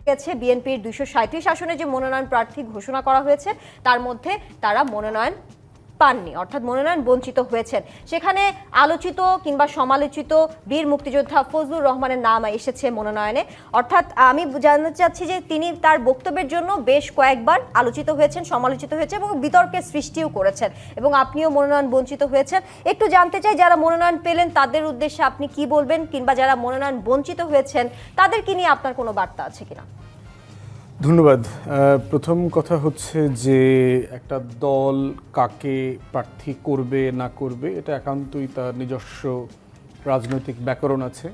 গেছে বিএনপির 237 আসনে যে মনোনয়ন প্রার্থী ঘোষণা করা হয়েছে তার মধ্যে তারা মনোনয়ন পাননি, অর্থাৎ মনোনয়ন বঞ্চিত হয়েছেন। সেখানে আলোচিত কিংবা সমালোচিত বীর মুক্তিযোদ্ধা ফজলুর রহমানের নাম এসেছে মনোনয়নে। অর্থাৎ আমি জানতে চাচ্ছি যে তিনি তার বক্তব্যের জন্য বেশ কয়েকবার আলোচিত হয়েছেন, সমালোচিত হয়েছে এবং বিতর্কের সৃষ্টিও করেছেন, এবং আপনিও মনোনয়ন বঞ্চিত হয়েছেন। একটু জানতে চাই, যারা মনোনয়ন পেলেন তাদের উদ্দেশ্যে আপনি কি বলবেন, কিংবা যারা মনোনয়ন বঞ্চিত হয়েছেন তাদেরকে নিয়ে আপনার কোনো বার্তা আছে কিনা? ধন্যবাদ। প্রথম কথা হচ্ছে যে একটা দল কাকে প্রার্থী করবে না করবে এটা একান্তই তার নিজস্ব রাজনৈতিক ব্যাকরণ আছে,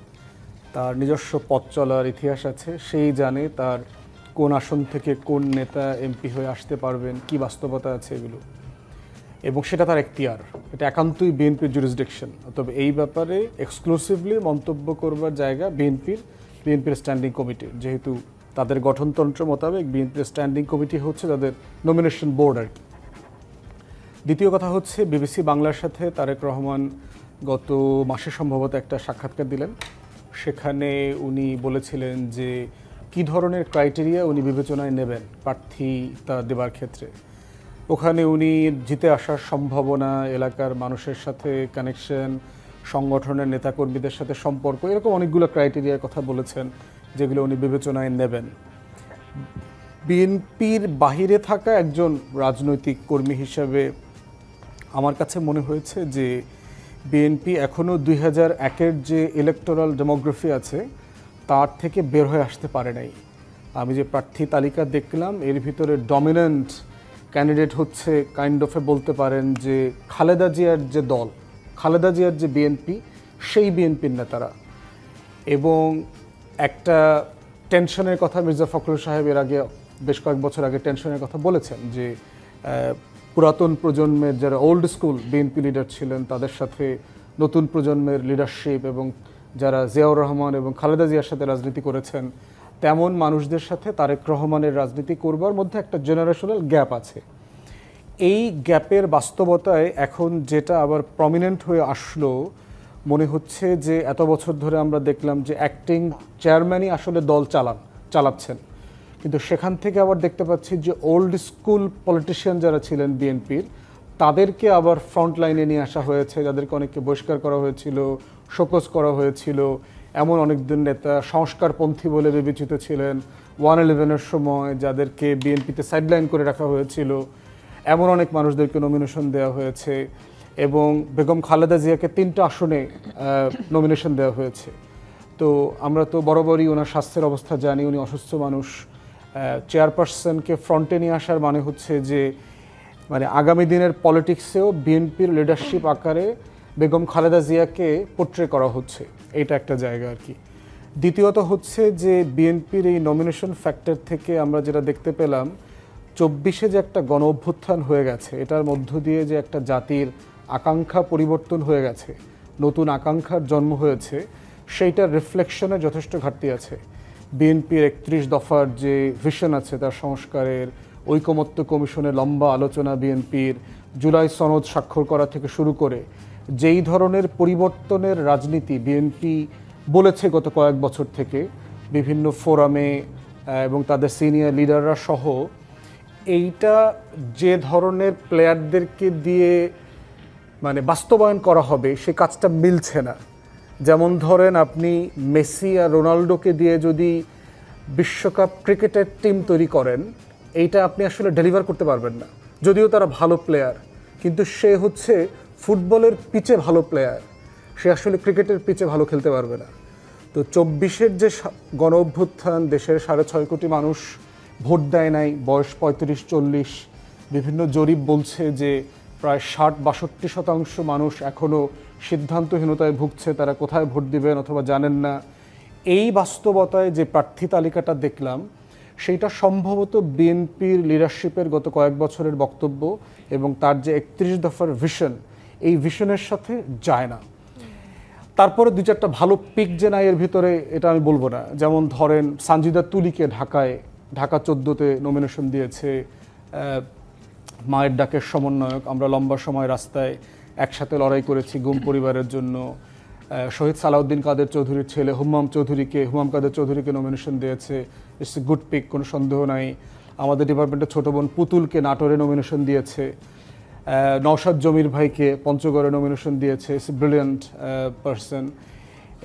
তার নিজস্ব পথ চলার ইতিহাস আছে। সেই জানে তার কোন আসন থেকে কোন নেতা এমপি হয়ে আসতে পারবেন, কি বাস্তবতা আছে এগুলো, এবং সেটা তার এখতিয়ার। এটা একান্তই বিএনপির জুরিসডিকশন। তবে এই ব্যাপারে এক্সক্লুসিভলি মন্তব্য করবার জায়গা বিএনপির স্ট্যান্ডিং কমিটির, যেহেতু তাদের গঠনতন্ত্র মোতাবেক বিএনপির স্ট্যান্ডিং কমিটি হচ্ছে তাদের নমিনেশন বোর্ড আর কি। দ্বিতীয় কথা হচ্ছে, বিবিসি বাংলার সাথে তারেক রহমান গত মাসে সম্ভবত একটা সাক্ষাৎকার দিলেন। সেখানে উনি বলেছিলেন যে কি ধরনের ক্রাইটেরিয়া উনি বিবেচনায় নেবেন প্রার্থীতা দেবার ক্ষেত্রে। ওখানে উনি জিতে আসার সম্ভাবনা, এলাকার মানুষের সাথে কানেকশন, সংগঠনের নেতাকর্মীদের সাথে সম্পর্ক, এরকম অনেকগুলো ক্রাইটেরিয়ার কথা বলেছেন যেগুলো উনি বিবেচনায় নেবেন। বিএনপির বাহিরে থাকা একজন রাজনৈতিক কর্মী হিসাবে আমার কাছে মনে হয়েছে যে বিএনপি এখনও 2001-এর যে ইলেকটোরাল ডেমোগ্রাফি আছে তার থেকে বের হয়ে আসতে পারে নাই। আমি যে প্রার্থী তালিকা দেখলাম এর ভিতরে ডমিনেন্ট ক্যান্ডিডেট হচ্ছে কাইন্ড অফে বলতে পারেন যে খালেদা জিয়ার যে দল, খালেদা জিয়ার যে বিএনপি, সেই বিএনপির নেতারা। এবং একটা টেনশনের কথা মির্জা ফখরুল সাহেব এর আগে বেশ কয়েক বছর আগে টেনশনের কথা বলেছেন যে পুরাতন প্রজন্মের যারা ওল্ড স্কুল বিএনপি লিডার ছিলেন তাদের সাথে নতুন প্রজন্মের লিডারশিপ, এবং যারা জিয়াউর রহমান এবং খালেদা জিয়ার সাথে রাজনীতি করেছেন তেমন মানুষদের সাথে তারেক রহমানের রাজনীতি করবার মধ্যে একটা জেনারেশনাল গ্যাপ আছে। এই গ্যাপের বাস্তবতায় এখন যেটা আবার প্রমিনেন্ট হয়ে আসলো, মনে হচ্ছে যে এত বছর ধরে আমরা দেখলাম যে অ্যাক্টিং চেয়ারম্যানই আসলে দল চালাচ্ছেন, কিন্তু সেখান থেকে আবার দেখতে পাচ্ছি যে ওল্ড স্কুল পলিটিশিয়ান যারা ছিলেন বিএনপির তাদেরকে আবার ফ্রন্ট লাইনে নিয়ে আসা হয়েছে, যাদেরকে অনেককে বহিষ্কার করা হয়েছিল, শোকজ করা হয়েছিল। এমন অনেকজন নেতা সংস্কারপন্থী বলে বিবেচিত ছিলেন 111-এর সময়, যাদেরকে বিএনপিতে সাইডলাইন করে রাখা হয়েছিল, এমন অনেক মানুষদেরকে নমিনেশন দেওয়া হয়েছে। এবং বেগম খালেদা জিয়াকে 3টা আসনে নমিনেশন দেওয়া হয়েছে। তো আমরা তো বরাবরই ওনার স্বাস্থ্যের অবস্থা জানি, উনি অসুস্থ মানুষ। চেয়ারপারসনকে ফ্রন্টে নিয়ে আসার মানে হচ্ছে যে মানে আগামী দিনের পলিটিক্সেও বিএনপির লিডারশিপ আকারে বেগম খালেদা জিয়াকে পোট্রে করা হচ্ছে, এটা একটা জায়গা আর কি। দ্বিতীয়ত হচ্ছে যে বিএনপির এই নমিনেশন ফ্যাক্টর থেকে আমরা যেটা দেখতে পেলাম 24-এ যে একটা গণ অভ্যুত্থান হয়ে গেছে, এটার মধ্য দিয়ে যে একটা জাতির আকাঙ্ক্ষা পরিবর্তন হয়ে গেছে, নতুন আকাঙ্ক্ষার জন্ম হয়েছে, সেইটার রিফ্লেকশনে যথেষ্ট ঘাটতি আছে। বিএনপির 31 দফার যে ভিশন আছে তার সংস্কারের, ঐকমত্য কমিশনের লম্বা আলোচনা, বিএনপির জুলাই সনদ স্বাক্ষর করা থেকে শুরু করে যেই ধরনের পরিবর্তনের রাজনীতি বিএনপি বলেছে গত কয়েক বছর থেকে বিভিন্ন ফোরামে এবং তাদের সিনিয়র লিডাররা সহ, এইটা যে ধরনের প্লেয়ারদেরকে দিয়ে মানে বাস্তবায়ন করা হবে সে কাজটা মিলছে না। যেমন ধরেন আপনি মেসি আর রোনাল্ডোকে দিয়ে যদি বিশ্বকাপ ক্রিকেটের টিম তৈরি করেন, এইটা আপনি আসলে ডেলিভার করতে পারবেন না। যদিও তারা ভালো প্লেয়ার, কিন্তু সে হচ্ছে ফুটবলের পিচে ভালো প্লেয়ার, সে আসলে ক্রিকেটের পিচে ভালো খেলতে পারবে না। তো 24-এর যে গণ অভ্যুত্থান, দেশের 6.5 কোটি মানুষ ভোট দেয় নাই, বয়স 35-40, বিভিন্ন জরিপ বলছে যে প্রায় 60-62% মানুষ এখনও সিদ্ধান্তহীনতায় ভুগছে, তারা কোথায় ভোট দিবেন অথবা জানেন না। এই বাস্তবতায় যে প্রার্থী তালিকাটা দেখলাম সেইটা সম্ভবত বিএনপির লিডারশিপের গত কয়েক বছরের বক্তব্য এবং তার যে 31 দফার ভিশন, এই ভিশনের সাথে যায় না। তারপরে 2-4টা ভালো পিক যে নাই এর ভিতরে, এটা আমি বলবো না। যেমন ধরেন সানজিদা তুলিকে ঢাকা 14-তে নমিনেশন দিয়েছে, মায়ের ডাকের সমন্বয়ক। আমরা লম্বা সময় রাস্তায় একসাথে লড়াই করেছি গুম পরিবারের জন্য। শহীদ সালাউদ্দিন কাদের চৌধুরীর ছেলে হুমাম কাদের চৌধুরীকে নমিনেশন দিয়েছে। ইটস এ গুড পিক, কোনো সন্দেহ নাই। আমাদের ডিপার্টমেন্টের ছোট বোন পুতুলকে নাটোরে নমিনেশন দিয়েছে। নওশাদ জমির ভাইকে পঞ্চগড়ে নমিনেশন দিয়েছে। It's a brilliant person.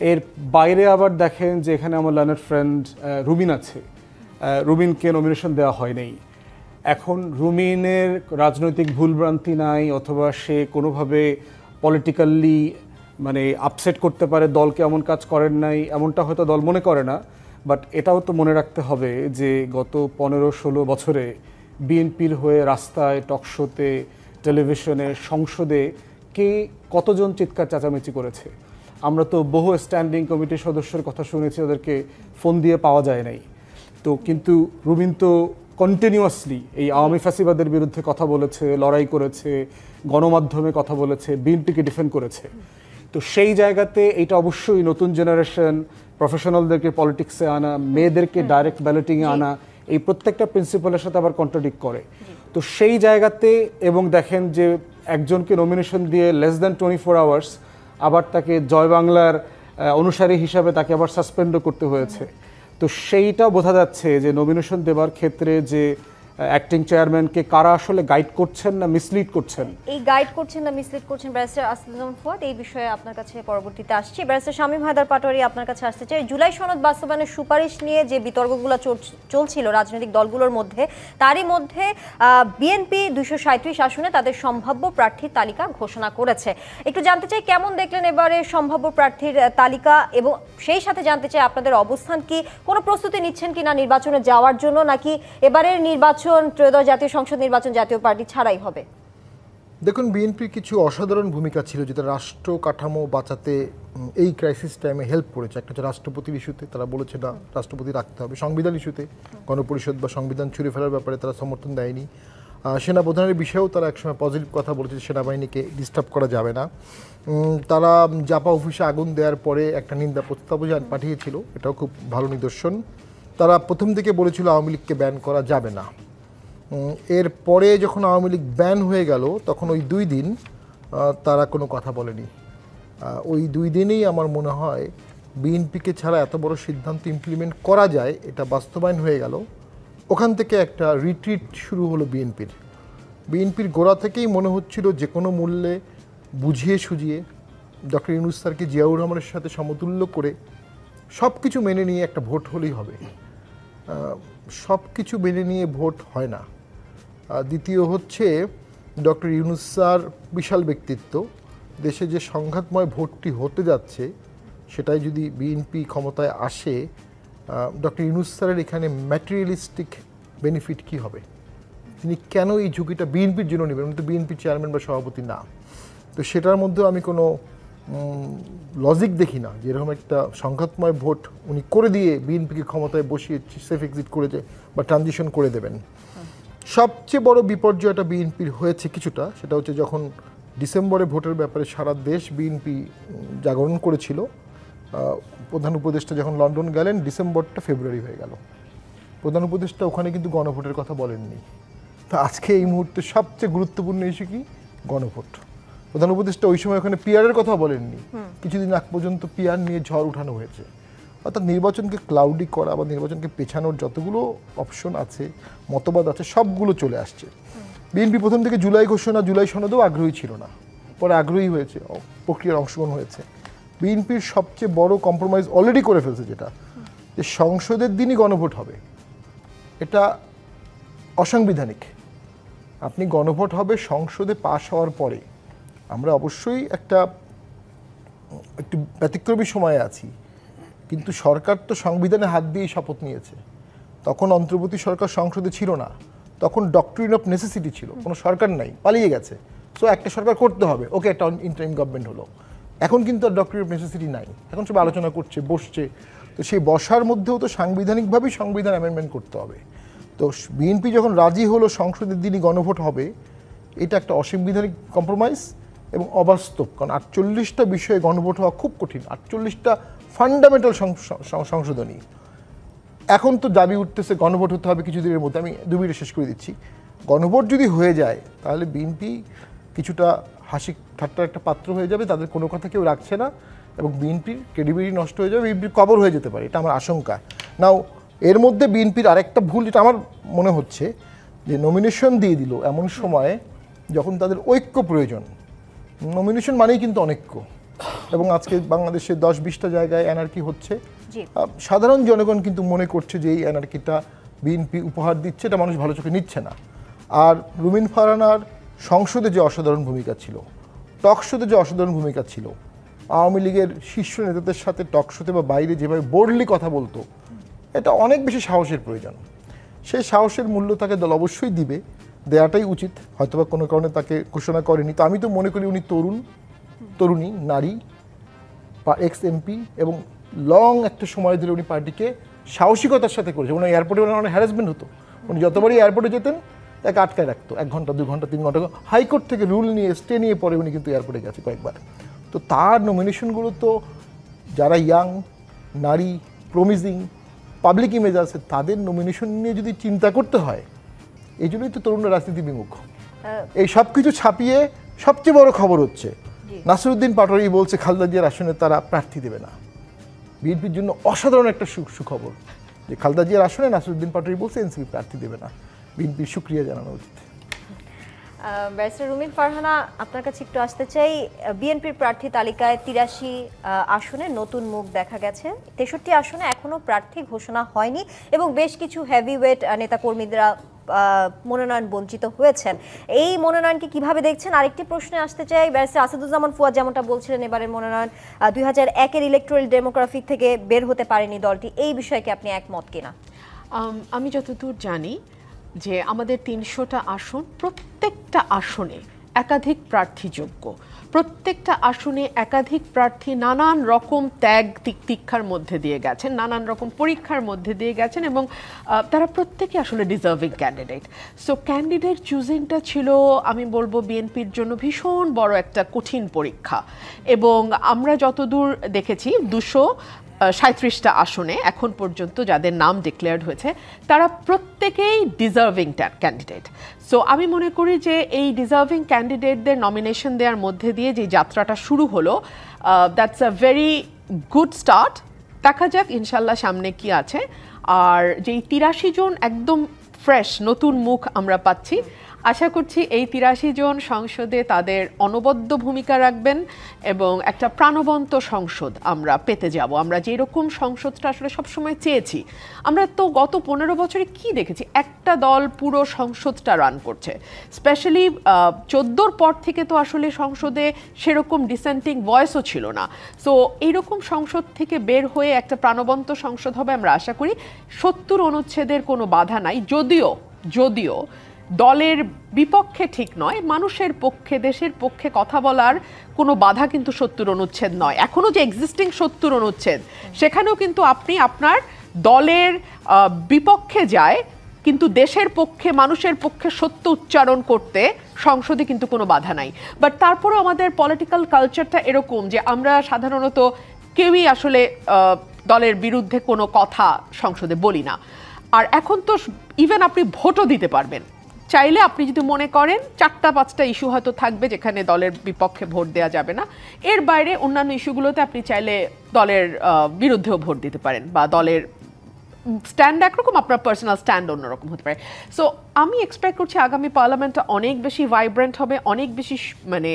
এর বাইরে আবার দেখেন যে এখানে আমার লার্নার ফ্রেন্ড রুবিন আছে, রুবিনকে নমিনেশন দেওয়া হয়নি। এখন রুমিনের রাজনৈতিক ভুলভ্রান্তি নাই, অথবা সে কোনোভাবে পলিটিক্যালি মানে আপসেট করতে পারে দলকে, এমন কাজ করেন নাই, এমনটা হয়তো দল মনে করে না। বাট এটাও তো মনে রাখতে হবে যে গত 15-16 বছরে বিএনপির হয়ে রাস্তায়, টকশোতে, টেলিভিশনে, সংসদে কে কতজন চিৎকার চেঁচামেচি করেছে। আমরা তো বহু স্ট্যান্ডিং কমিটির সদস্যের কথা শুনেছি, ওদেরকে ফোন দিয়ে পাওয়া যায় নাই। তো কিন্তু রুবিন তো কন্টিনিউয়াসলি এই আওয়ামী ফ্যাসিবাদের বিরুদ্ধে কথা বলেছে, লড়াই করেছে, গণমাধ্যমে কথা বলেছে, বিএনপিকে ডিফেন্ড করেছে। তো সেই জায়গাতে এটা অবশ্যই নতুন জেনারেশন, প্রফেশনালদেরকে পলিটিক্সে আনা, মেয়েদেরকে ডাইরেক্ট ব্যালটিংয়ে আনা, এই প্রত্যেকটা প্রিন্সিপালের সাথে আবার কন্ট্রাডিক্ট করে। তো সেই জায়গাতে এবং দেখেন যে একজনকে নমিনেশন দিয়ে লেস দ্যান 24 আওয়ার্স আবার তাকে জয় বাংলার অনুসারী হিসাবে তাকে আবার সাসপেন্ডও করতে হয়েছে। তো সেইটা বোঝা যাচ্ছে যে নমিনেশন দেওয়ার ক্ষেত্রে যে অ্যাক্টিং চেয়ারম্যানকে কারা আসলে গাইড করছেন না মিসলিড করছেন, এই গাইড করছেন না মিসলিড করছেন ব্যারিস্টার আসলাম ফুয়াদ, এই বিষয়ে আপনার কাছে পরবর্তীতে আসছি। ব্যারিস্টার শামীম হায়দার পাটোয়ারি, আপনার কাছে আসতে চাই। জুলাই সনদ বাস্তবায়নের সুপারিশ নিয়ে যে বিতর্কগুলো চলছিল রাজনৈতিক দলগুলোর মধ্যে, তারই মধ্যে বিএনপি 237 আসনে তাদের সম্ভাব্য প্রার্থীর তালিকা ঘোষণা করেছে। একটু জানতে চাই কেমন দেখলেন এবারে সম্ভাব্য প্রার্থীর তালিকা, এবং সেই সাথে জানতে চাই আপনাদের অবস্থান কি, কোনো প্রস্তুতি নিচ্ছেন কি না নির্বাচনে যাওয়ার জন্য, নাকি এবারের নির্বাচন ত্রয়োদশ জাতীয় সংসদ নির্বাচন জাতীয় পার্টি ছাড়াই হবে? দেখুন, বিএনপির কিছু অসাধারণ ভূমিকা ছিল যেটা রাষ্ট্র কাঠামো বাঁচাতে এই ক্রাইসিস টাইমে হেল্প করেছে। একটা হচ্ছে রাষ্ট্রপতির ইস্যুতে তারা বলেছে না, রাষ্ট্রপতি রাখতে হবে। সংবিধান ইস্যুতে গণপরিষদ বা সংবিধান ছুঁড়ে ফেলার ব্যাপারে তারা সমর্থন দেয়নি। সেনাপ্রধানের বিষয়েও তারা একসময় পজিটিভ কথা বলেছে, সেনাবাহিনীকে ডিস্টার্ব করা যাবে না। তারা জাপা অফিসে আগুন দেওয়ার পরে একটা নিন্দা প্রস্তাবও পাঠিয়েছিল, এটাও খুব ভালো নিদর্শন। তারা প্রথম থেকে বলেছিল আওয়ামী লীগকে ব্যান করা যাবে না। এর পরে যখন আওয়ামী লীগ ব্যান হয়ে গেল তখন ওই 2 দিন তারা কোনো কথা বলেনি। ওই 2 দিনেই আমার মনে হয় বিএনপিকে ছাড়া এত বড় সিদ্ধান্ত ইমপ্লিমেন্ট করা যায় এটা বাস্তবায়ন হয়ে গেল। ওখান থেকে একটা রিট্রিট শুরু হলো বিএনপির গোড়া থেকেই মনে হচ্ছিল যে কোনো মূল্যে বুঝিয়ে সুঝিয়ে ডক্টর ইউনূস স্যারকে জিয়াউর রহমানের সাথে সমতুল্য করে সব কিছু মেনে নিয়ে একটা ভোট হলেই হবে। সব কিছু মেনে নিয়ে ভোট হয় না। দ্বিতীয় হচ্ছে ডক্টর ইউনূস স্যার বিশাল ব্যক্তিত্ব, দেশে যে সংঘাতময় ভোটটি হতে যাচ্ছে সেটাই যদি বিএনপি ক্ষমতায় আসে, ডক্টর ইউনূস স্যারের এখানে ম্যাটেরিয়ালিস্টিক বেনিফিট কী হবে, তিনি কেন এই ঝুঁকিটা বিএনপির জন্য নেবেন? উনি তো বিএনপির চেয়ারম্যান বা সভাপতি না। তো সেটার মধ্যেও আমি কোনো লজিক দেখি না যে এরকম একটা সংঘাতময় ভোট উনি করে দিয়ে বিএনপিকে ক্ষমতায় বসিয়ে সেফ এক্সিট করে বা ট্রানজিশন করে দেবেন। সবচেয়ে বড় বিপর্যয়টা বিএনপির হয়েছে কিছুটা, সেটা হচ্ছে যখন ডিসেম্বরে ভোটের ব্যাপারে সারা দেশ বিএনপি জাগরণ করেছিল, প্রধান উপদেষ্টা যখন লন্ডন গেলেন ডিসেম্বরটা ফেব্রুয়ারি হয়ে গেল। প্রধান উপদেষ্টা ওখানে কিন্তু গণভোটের কথা বলেননি। তো আজকে এই মুহূর্তে সবচেয়ে গুরুত্বপূর্ণ ইস্যু কি? গণভোট। প্রধান উপদেষ্টা ওই সময় ওখানে পিআরের কথা বলেননি, কিছুদিন আগ পর্যন্ত পিআর নিয়ে ঝড় উঠানো হয়েছে। অর্থাৎ নির্বাচনকে ক্লাউডি করা বা নির্বাচনকে পেছানোর যতগুলো অপশন আছে, মতবাদ আছে, সবগুলো চলে আসছে। বিএনপি প্রথম থেকে জুলাই ঘোষণা, জুলাই সনদেও আগ্রহী ছিল না, পরে আগ্রহী হয়েছে, প্রক্রিয়ার অংশগ্রহণ হয়েছে। বিএনপির সবচেয়ে বড় কম্প্রোমাইজ অলরেডি করে ফেলছে, যেটা যে সংসদের দিনই গণভোট হবে। এটা অসাংবিধানিক। আপনি গণভোট হবে সংসদে পাশ হওয়ার পরে। আমরা অবশ্যই একটু ব্যতিক্রমী সময়ে আছি, কিন্তু সরকার তো সংবিধানে হাত দিয়েই শপথ নিয়েছে। তখন অন্তর্বর্তী সরকার সংসদে ছিল না, তখন ডক্ট্রিন অফ নেসেসিটি ছিল, কোনো সরকার নাই, পালিয়ে গেছে। সো একটা সরকার করতে হবে, ওকে, একটা ইন্টারিম গভর্নমেন্ট হলো। এখন কিন্তু আর ডক্ট্রিন অফ নেসেসিটি নাই, এখন সব আলোচনা করছে, বসছে। তো সেই বসার মধ্যেও তো সাংবিধানিকভাবেই সংবিধান অ্যামেন্ডমেন্ট করতে হবে। তো বিএনপি যখন রাজি হলো সংসদের দিনই গণভোট হবে, এটা একটা অসাংবিধানিক কম্প্রোমাইজ এবং অবাস্তব। কারণ 48টা বিষয়ে গণভোট হওয়া খুব কঠিন, 48টা ফান্ডামেন্টাল সংশোধনী। এখন তো দাবি উঠতেছে গণভোট হতে হবে কিছুদিনের মধ্যে। আমি 2 মিনিটে শেষ করে দিচ্ছি। গণভোট যদি হয়ে যায় তাহলে বিএনপি কিছুটা হাসি ঠাট্টার একটা পাত্র হয়ে যাবে, তাদের কোনো কথা কেউ রাখছে না। এবং বিএনপির ক্রেডিবিলিটি নষ্ট হয়ে যাবে, বিএনপির কবর হয়ে যেতে পারে, এটা আমার আশঙ্কা। নাও এর মধ্যে বিএনপির আরেকটা ভুল যেটা আমার মনে হচ্ছে, যে নমিনেশন দিয়ে দিল এমন সময়ে যখন তাদের ঐক্য প্রয়োজন। নমিনেশন মানেই কিন্তু অনৈক্য, এবং আজকে বাংলাদেশে 10-20টা জায়গায় এনআরকি হচ্ছে। সাধারণ জনগণ কিন্তু মনে করছে যে এই এনআরকিটা বিএনপি উপহার দিচ্ছে, এটা মানুষ ভালো চোখে নিচ্ছে না। আর রুমিন ফারহানার সংসদে যে অসাধারণ ভূমিকা ছিল, টকশোতে যে অসাধারণ ভূমিকা ছিল, আওয়ামী লীগের শীর্ষ নেতাদের সাথে টকশোতে বা বাইরে যেভাবে বোল্ডলি কথা বলতো, এটা অনেক বেশি সাহসের প্রয়োজন। সেই সাহসের মূল্য তাকে দল অবশ্যই দিবে, দেওয়াটাই উচিত। হয়তোবা কোনো কারণে তাকে ঘোষণা করেনি, তো আমি তো মনে করি উনি তরুণী, নারী বা এক্স এমপি, এবং লং একটা সময় ধরে উনি পার্টিকে সাহসিকতার সাথে করেছে। উনি এয়ারপোর্টে অনেক হ্যারাসমেন্ট হতো, উনি যতবারই এয়ারপোর্টে যেতেন তাকে আটকায় রাখতো 1 ঘন্টা 2 ঘন্টা 3 ঘন্টা, হাইকোর্ট থেকে রুল নিয়ে স্টে নিয়ে পরে উনি কিন্তু এয়ারপোর্টে গেছে কয়েকবার। তো তার নমিনেশনগুলো তো যারা ইয়াং, নারী, প্রমিজিং, পাবলিক ইমেজ আছে, তাদের নমিনেশন নিয়ে যদি চিন্তা করতে হয়, এই জন্যই তো তরুণরা রাজনীতি বিমুখ। এই সব কিছু ছাপিয়ে সবচেয়ে বড় খবর হচ্ছে নাসিরউদ্দিন পাটোয়ারি বলছে খালেদা জিয়ার আসনে তারা প্রার্থী দেবে না। বিএনপির জন্য অসাধারণ একটা সুখবর যে খালেদা জিয়ার আসনে নাসিরউদ্দিন পাটোয়ারি বলছে এনসিপি প্রার্থী দেবে না। বিএনপির শুকরিয়া জানানো উচিত। ব্যারিস্টার রুমিন ফারহানা, আপনার কাছে একটু আসতে চাই। বিএনপির প্রার্থী তালিকায় 83 আসনে নতুন মুখ দেখা গেছে, 63 আসনে এখনো প্রার্থী ঘোষণা হয়নি এবং বেশ কিছু হেভিওয়েট নেতাকর্মীরা মনোনয়ন বঞ্চিত হয়েছেন। এই মনোনয়নকে কিভাবে দেখছেন? আরেকটি প্রশ্নে আসতে চাই। ব্যারিস্টার আসাদুজ্জামান ফুয়াদ যেমনটা বলছিলেন, এবারের মনোনয়ন 2001-এর ইলেকট্রাল ডেমোগ্রাফিক থেকে বের হতে পারেনি দলটি, এই বিষয়ে কি আপনি একমত কিনা? আমি যতদূর জানি যে আমাদের 300টা আসন, প্রত্যেকটা আসনে একাধিক প্রার্থীযোগ্য, প্রত্যেকটা আসনে একাধিক প্রার্থী নানান রকম ত্যাগ তিক্ষার মধ্যে দিয়ে গেছেন, নানান রকম পরীক্ষার মধ্যে দিয়ে গেছেন, এবং তারা প্রত্যেকে আসলে ডিজার্ভিং ক্যান্ডিডেট। সো ক্যান্ডিডেট চুজিংটা ছিল, আমি বলবো, বিএনপির জন্য ভীষণ বড় একটা কঠিন পরীক্ষা। এবং আমরা যতদূর দেখেছি 237টা আসনে এখন পর্যন্ত যাদের নাম ডিক্লেয়ার্ড হয়েছে তারা প্রত্যেকেই ডিজার্ভিং ক্যান্ডিডেট। সো আমি মনে করি যে এই ডিজার্ভিং ক্যান্ডিডেটদের নমিনেশন দেওয়ার মধ্যে দিয়ে যে যাত্রাটা শুরু হলো, that's a very good start. দেখা যাক ইনশাল্লাহ সামনে কি আছে। আর যেই 83 জন একদম ফ্রেশ নতুন মুখ আমরা পাচ্ছি, আশা করছি এই 83 জন সংসদে তাদের অনবদ্য ভূমিকা রাখবেন এবং একটা প্রাণবন্ত সংসদ আমরা পেতে যাব। আমরা যেরকম সংসদটা আসলে সবসময় চেয়েছি। আমরা তো গত 15 বছরে কি দেখেছি, একটা দল পুরো সংসদটা রান করছে। স্পেশালি 14-র পর থেকে তো আসলে সংসদে সেরকম ডিসেন্টিং ভয়েসও ছিল না। সো এইরকম সংসদ থেকে বের হয়ে একটা প্রাণবন্ত সংসদ হবে আমরা আশা করি। 70 অনুচ্ছেদের কোনো বাধা নাই, যদিও দলের বিপক্ষে ঠিক নয়, মানুষের পক্ষে, দেশের পক্ষে কথা বলার কোনো বাধা কিন্তু 70 অনুচ্ছেদ নয়। এখনো যে এক্সিস্টিং 70 অনুচ্ছেদ, সেখানেও কিন্তু আপনি আপনার দলের বিপক্ষে যায়, কিন্তু দেশের পক্ষে, মানুষের পক্ষে সত্য উচ্চারণ করতে সংসদে কিন্তু কোনো বাধা নাই। বাট তারপরেও আমাদের পলিটিক্যাল কালচারটা এরকম যে আমরা সাধারণত কেউই আসলে দলের বিরুদ্ধে কোনো কথা সংসদে বলি না। আর এখন তো ইভেন আপনি ভোটও দিতে পারবেন চাইলে। আপনি যদি মনে করেন 4-5টা ইস্যু হয়তো থাকবে যেখানে দলের বিপক্ষে ভোট দেওয়া যাবে না, এর বাইরে অন্যান্য ইস্যুগুলোতে আপনি চাইলে দলের বিরুদ্ধেও ভোট দিতে পারেন, বা দলের স্ট্যান্ড একরকম, আপনার পার্সোনাল স্ট্যান্ড অন্যরকম হতে পারে। সো আমি এক্সপেক্ট করছি আগামী পার্লামেন্টটা অনেক বেশি ভাইব্রেন্ট হবে, অনেক বেশি মানে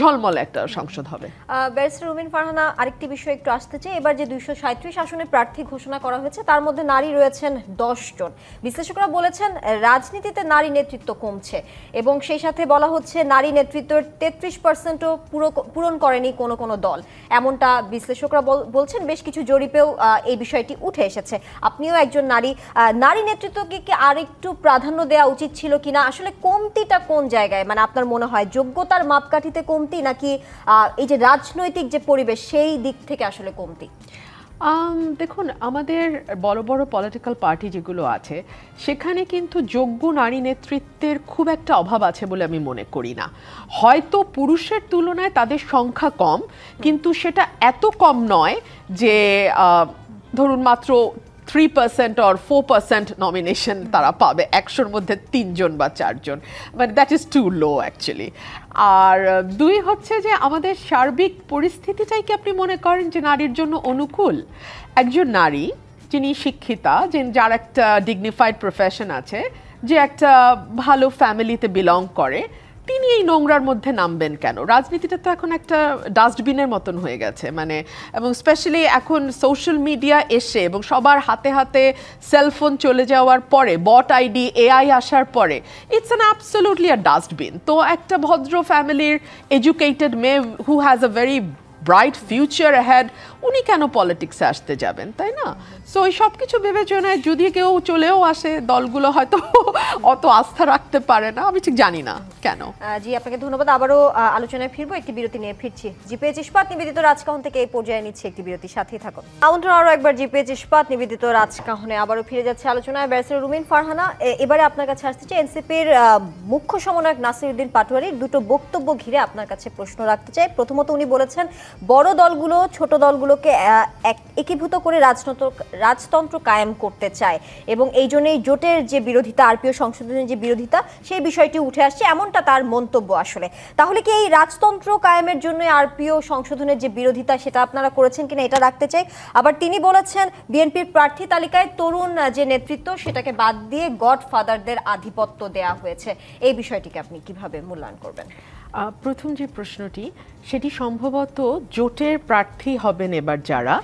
ঝলমল একটা সংসদ হবে। ব্যারিস্টার রুমিন ফারহানা, আরেকটি বিষয় একটু আসতে চাই। এবার যে 237 আসনে প্রার্থী ঘোষণা করা হয়েছে তার মধ্যে নারী রয়েছেন 10 জন। বিশ্লেষকরা বলেছেন রাজনীতিতে নারী নেতৃত্ব কমছে এবং সেই সাথে বলা হচ্ছে নারী নেতৃত্বের 33%ও পূরণ করেনি কোনো দল, এমনটা বিশ্লেষকরা বলছেন। বেশ কিছু জরিপেও এই বিষয়টি উঠে এসেছে। আপনিও একজন নারী নেতৃত্বকে কি আরেকটু প্রাধান্য দেওয়া উচিত ছিল কিনা? আসলে কমতিটা কোন জায়গায়, মানে আপনার মনে হয় যোগ্যতার মাপকাঠিতে কমতি নাকি এই যে রাজনৈতিক যে পরিবেশ সেই দিক থেকে আসলে কমতি? দেখুন, আমাদের বড় বড় পলিটিক্যাল পার্টি যেগুলো আছে সেখানে কিন্তু যোগ্য নারী নেতৃত্বের খুব একটা অভাব আছে বলে আমি মনে করি না। হয়তো পুরুষের তুলনায় তাদের সংখ্যা কম, কিন্তু সেটা এত কম নয় যে ধরুন মাত্র 3% or 4% নমিনেশন তারা পাবে 100-র মধ্যে 3 জন বা 4 জন, মানে that is too low actually. আর দুই হচ্ছে যে আমাদের সার্বিক পরিস্থিতিটাই কি আপনি মনে করেন যে নারীর জন্য অনুকূল? একজন নারী যিনি শিক্ষিতা, যার একটা ডিগনিফাইড প্রফেশন আছে, যে একটা ভালো ফ্যামিলিতে বিলং করে, তিনি এই নোংরার মধ্যে নামবেন কেন? রাজনীতিটা তো এখন একটা ডাস্টবিনের মতন হয়ে গেছে, মানে, এবং স্পেশালি এখন সোশ্যাল মিডিয়া এসে এবং সবার হাতে হাতে সেলফোন চলে যাওয়ার পরে, বট আইডি, এআই আসার পরে, it's an absolutely a dustbin. তো একটা ভদ্র ফ্যামিলির এডুকেটেড মেয়ে who has a very bright future ahead, উনি কেন পলিটিক্সে আসতে যাবেন, তাই না? সো এই সব কিছু বিবেচনায় যদি কেউ চলেও আসে, দলগুলো হয়তো অত আস্থা রাখতে পারে না, আমি ঠিক জানি না কেন। জি, আপনাকে ধন্যবাদ। আবারও আলোচনায় ফিরবো, একটি বিরতি নিয়ে ফিরছি। জিপিএইচ ইস্পাত নিবেদিত রাজকাহন থেকে এই পর্যায়ে নিচ্ছে একটি বিরতির সাথেই থাকুন। আমন্ত্রণ আরও একবার জিপিএইচ ইস্পাত নিবেদিত রাজকাহনে আবারও ফিরে যাচ্ছে আলোচনায়। ব্যারিস্টার রুমিন ফারহানা, এবারে আপনার কাছে আসতে চাই এনসিপির মুখ্য সমন্বয়ক নাসিরউদ্দিন পাটোয়ারির দুটো বক্তব্য ঘিরে আপনার কাছে প্রশ্ন রাখতে চাই। প্রথমত উনি বলেছেন বড় দলগুলো ছোট দলগুলোকে একীভূত করে রাজতন্ত্র কায়েম করতে চায় এবং এই জন্যই জোটের যে বিরোধিতা, আরপিও সংশোধনের যে বিরোধিতা, সেই বিষয়টি উঠে আসছে, এমনটা তার মন্তব্য। আসলে তাহলে কি এই রাজতন্ত্র কায়েমের জন্য আরপিও সংশোধনের যে বিরোধিতা, সেটা আপনারা করেছেন কিনা, এটা রাখতে চাই। আবার তিনি বলেছেন বিএনপির প্রার্থী তালিকায় তরুণ যে নেতৃত্ব, সেটাকে বাদ দিয়ে গডফাদারদের আধিপত্য দেয়া হয়েছে। এই বিষয়টিকে আপনি কিভাবে মূল্যায়ন করবেন? প্রথম যে প্রশ্নটি, সেটি সম্ভবত জোটের প্রার্থী হবেন এবার যারা,